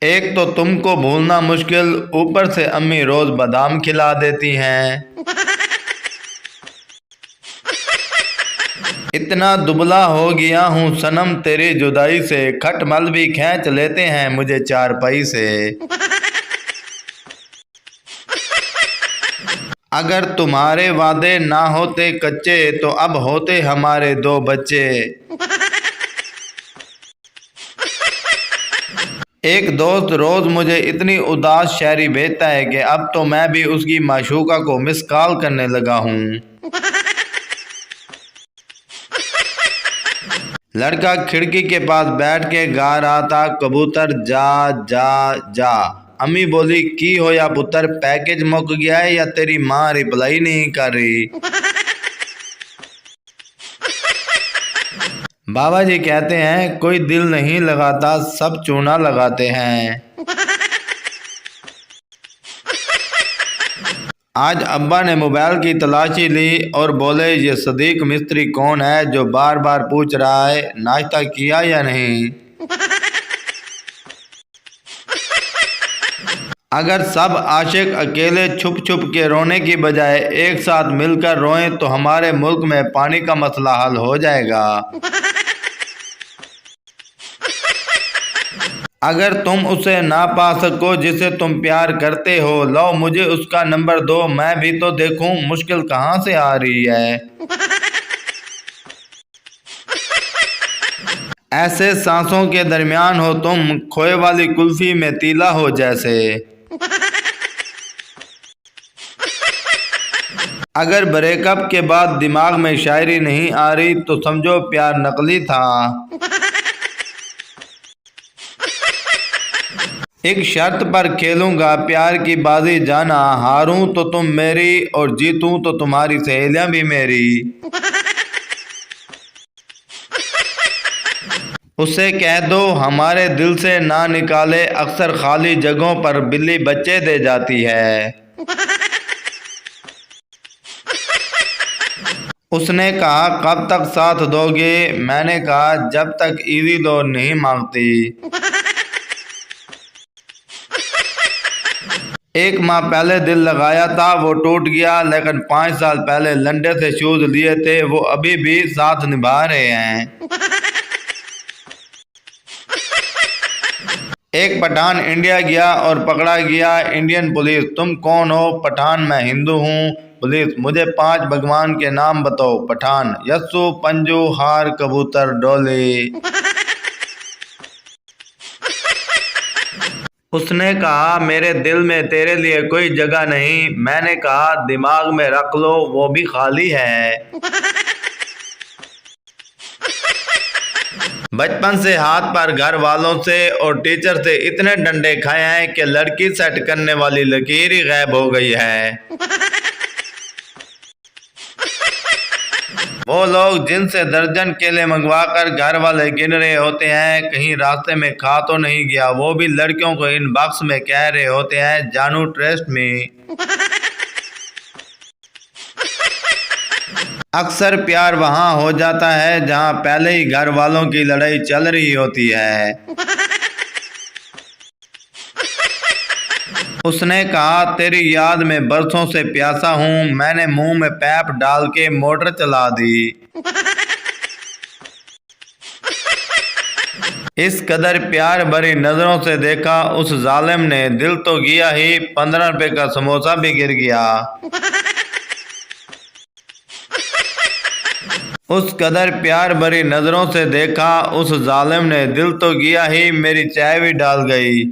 एक तो तुमको भूलना मुश्किल, ऊपर से अम्मी रोज बादाम खिला देती हैं। इतना दुबला हो गया हूँ सनम तेरी जुदाई से, खटमल भी खींच लेते हैं मुझे चारपाई से। अगर तुम्हारे वादे ना होते कच्चे तो अब होते हमारे दो बच्चे। एक दोस्त रोज मुझे इतनी उदास शायरी भेजता है कि अब तो मैं भी उसकी माशूका को मिस कॉल करने लगा हूँ। लड़का खिड़की के पास बैठ के गा रहा था, कबूतर जा जा जा। अम्मी बोली की होया पुत्र, पैकेज मुक गया है या तेरी माँ रिप्लाई नहीं कर रही। बाबा जी कहते हैं कोई दिल नहीं लगाता, सब चूना लगाते हैं। आज अब्बा ने मोबाइल की तलाशी ली और बोले ये सदीक मिस्त्री कौन है जो बार बार पूछ रहा है नाश्ता किया या नहीं। अगर सब आशिक अकेले छुप छुप के रोने की बजाय एक साथ मिलकर रोएं तो हमारे मुल्क में पानी का मसला हल हो जाएगा। अगर तुम उसे ना पा सको जिसे तुम प्यार करते हो, लो मुझे उसका नंबर दो, मैं भी तो देखूं मुश्किल कहाँ से आ रही है। ऐसे सांसों के दरमियान हो तुम, खोए वाली कुल्फी में तीला हो जैसे। अगर ब्रेकअप के बाद दिमाग में शायरी नहीं आ रही तो समझो प्यार नकली था। एक शर्त पर खेलूंगा प्यार की बाजी जाना, हारूं तो तुम मेरी और जीतूं तो तुम्हारी सहेलियां भी मेरी। उसे कह दो हमारे दिल से ना निकाले, अक्सर खाली जगहों पर बिल्ली बच्चे दे जाती है। उसने कहा कब तक साथ दोगे, मैंने कहा जब तक इजी लोन नहीं मांगती। एक माह पहले दिल लगाया था वो टूट गया, लेकिन 5 साल पहले लंडे से शूज लिए थे वो अभी भी साथ निभा रहे हैं। एक पठान इंडिया गया और पकड़ा गया इंडियन पुलिस, तुम कौन हो? पठान मैं हिंदू हूँ। पुलिस मुझे 5 भगवान के नाम बताओ। पठान यस्सु पंजू हार कबूतर डोली। उसने कहा मेरे दिल में तेरे लिए कोई जगह नहीं, मैंने कहा दिमाग में रख लो वो भी खाली है। बचपन से हाथ पर घर वालों से और टीचर से इतने डंडे खाए हैं कि लड़की सेट करने वाली लकीर ही गायब हो गई है। वो लोग जिनसे दर्जन केले मंगवाकर घर वाले गिन रहे होते हैं कहीं रास्ते में खा तो नहीं गया, वो भी लड़कियों को इनबॉक्स में कह रहे होते हैं जानू ट्रस्ट में। अक्सर प्यार वहां हो जाता है जहां पहले ही घर वालों की लड़ाई चल रही होती है। उसने कहा तेरी याद में बरसों से प्यासा हूँ, मैंने मुंह में पैप डाल के मोटर चला दी। इस कदर प्यार भरी नजरों से देखा उस जालिम ने, दिल तो गया ही 15 रुपए का समोसा भी गिर गया। उस कदर प्यार भरी नजरों से देखा उस जालिम ने, दिल तो गया ही मेरी चाय भी डाल गई।